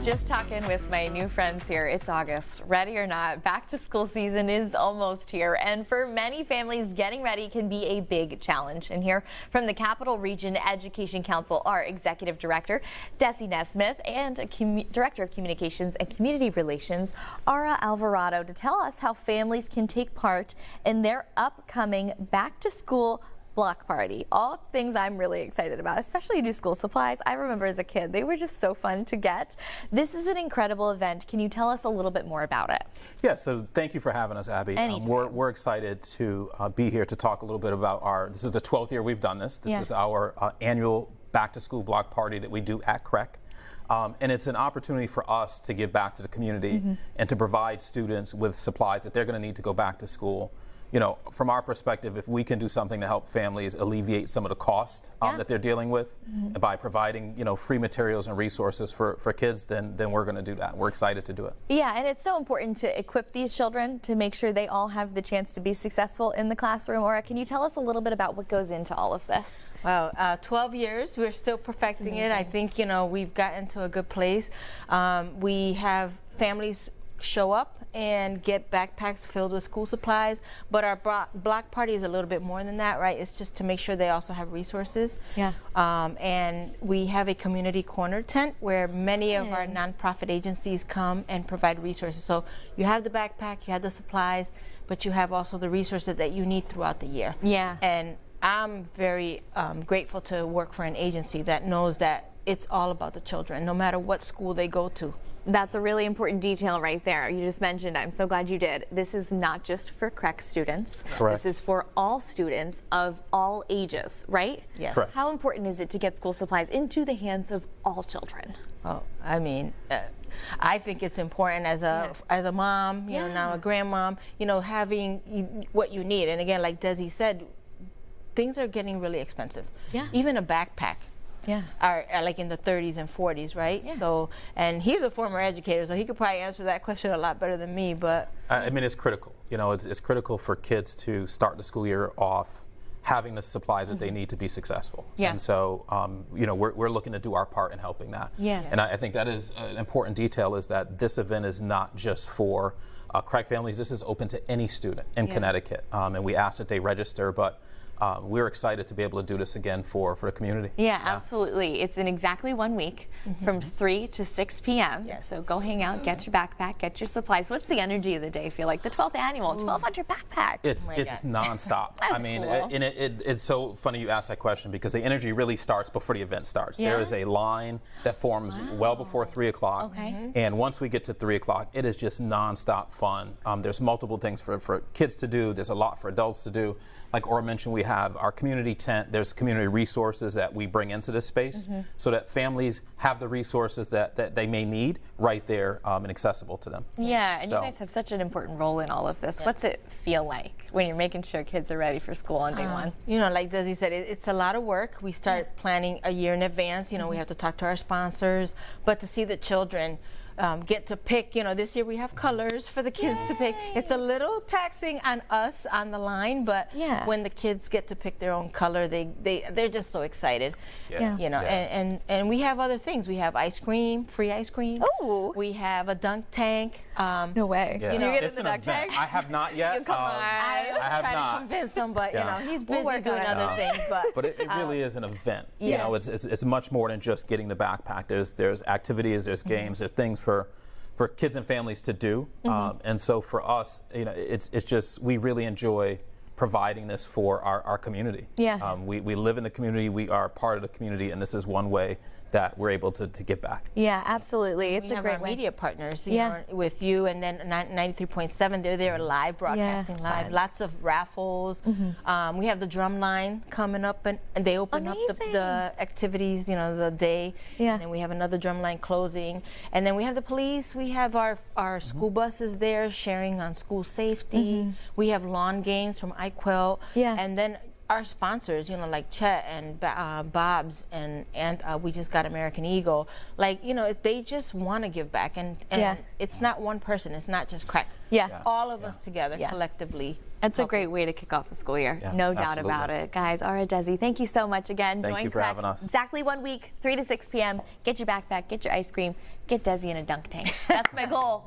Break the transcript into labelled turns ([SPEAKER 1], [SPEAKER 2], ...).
[SPEAKER 1] Just talking with my new friends here. It's August. Ready or not, back to school season is almost here. And for many families, getting ready can be a big challenge. And here from the Capital Region Education Council, our Executive Director, Desi Nesmith, and Director of Communications and Community Relations, Alvarado, to tell us how families can take part in their upcoming back to school block party. All things I'm really excited about, especially new school supplies. I remember as a kid, they were just so fun to get. This is an incredible event. Can you tell us a little bit more about it?
[SPEAKER 2] Yeah, so thank you for having us, Abby. We're excited to be here to talk a little bit about this is the 12th year we've done this. This is our annual back to school block party that we do at CREC. And it's an opportunity for us to give back to the community and to provide students with supplies that they're going to need to go back to school. You know, from our perspective, if we can do something to help families alleviate some of the cost that they're dealing with, and by providing, you know, free materials and resources for kids, then we're going to do that. We're excited to do it. Yeah,
[SPEAKER 1] and it's so important to equip these children to make sure they all have the chance to be successful in the classroom. Aura, can you tell us a little bit about what goes into all of this?
[SPEAKER 3] Well, 12 years, we're still perfecting it. I think, you know, we've gotten to a good place. We have families show up and get backpacks filled with school supplies, but our block party is a little bit more than that, right? It's just to make sure they also have resources. Yeah. And we have a community corner tent where many of our nonprofit agencies come and provide resources. So you have the backpack, you have the supplies, but you have also the resources that you need throughout the year. Yeah. And I'm very grateful to work for an agency that knows that it's all about the children, no matter what school they go to.
[SPEAKER 1] That's a really important detail right there. You just mentioned, I'm so glad you did. This is not just for CREC students. Correct. This is for all students of all ages, right?
[SPEAKER 3] Yes.
[SPEAKER 1] Correct. How important is it to get school supplies into the hands of all children?
[SPEAKER 3] Oh, I mean, I think it's important as a mom, you know, now a grandmom, you know, having what you need. And again, like Desi said, things are getting really expensive. Yeah. Even a backpack. Are like in the 30s and 40s, right? Yeah. So, and he's a former educator, so he could probably answer that question a lot better than me. But
[SPEAKER 2] I mean, it's critical. You know, it's critical for kids to start the school year off having the supplies that they need to be successful. Yeah. And so, you know, we're looking to do our part in helping that. Yeah. And I think that is an important detail, is that this event is not just for CREC families. This is open to any student in Connecticut, and we ask that they register, but we're excited to be able to do this again for the community.
[SPEAKER 1] Yeah, absolutely. It's in exactly 1 week from 3 to 6 p.m. Yes. So go hang out, get your backpack, get your supplies. What's the energy of the day feel like? The 12th annual, 1,200 backpacks.
[SPEAKER 2] It's nonstop. I mean, cool. It's so funny you ask that question, because the energy really starts before the event starts. There is a line that forms well before 3 o'clock. And once we get to 3 o'clock, it is just nonstop fun. There's multiple things for kids to do. There's a lot for adults to do. Like Aura mentioned, we have our community tent. There's community resources that we bring into this space so that families have the resources that they may need right there and accessible to them.
[SPEAKER 1] Yeah, and you guys have such an important role in all of this. What's it feel like when you're making sure kids are ready for school on day one?
[SPEAKER 3] You know, like Desi said, it's a lot of work. We start planning a year in advance. You know, we have to talk to our sponsors, but to see the children get to pick, you know, this year we have colors for the kids to pick. It's a little taxing on us on the line, but when the kids get to pick their own color, they're just so excited. You know, and we have other things. We have ice cream, free ice cream.
[SPEAKER 1] Oh,
[SPEAKER 3] we have a dunk tank.
[SPEAKER 1] No way.
[SPEAKER 2] Yeah.
[SPEAKER 1] Did you get in the dunk tank?
[SPEAKER 2] I have not yet.
[SPEAKER 1] Come on.
[SPEAKER 3] I have trying to convince him, but you know, he's busy doing other things. But
[SPEAKER 2] it really is an event. You know, it's much more than just getting the backpack. There's activities, there's games, there's things for kids and families to do, and so for us, you know, it's just, we really enjoy providing this for our community. Yeah. We live in the community, we are part of the community, and this is one way that we're able to give back.
[SPEAKER 1] Yeah, absolutely. It's
[SPEAKER 3] a great way. Media partners, you know, with you, and then 93.7, they're there live, broadcasting live. Lots of raffles. We have the drum line coming up, and they open up the activities, you know, the day. And then we have another drum line closing. And then we have the police. We have our school buses there sharing on school safety. We have lawn games from IQL. And then our sponsors, you know, like Chet and Bob's and we just got American Eagle, like, you know, they just want to give back, and it's not one person, it's not just CREC. All of us together collectively
[SPEAKER 1] It's a great way to kick off the school year.
[SPEAKER 2] Yeah,
[SPEAKER 1] no doubt
[SPEAKER 2] absolutely.
[SPEAKER 1] about it. Guys, all right, Desi, thank you so much again.
[SPEAKER 2] Thank you for having us.
[SPEAKER 1] Exactly 1 week, 3 to 6 p.m. Get your backpack, get your ice cream, get Desi in a dunk tank. That's my goal.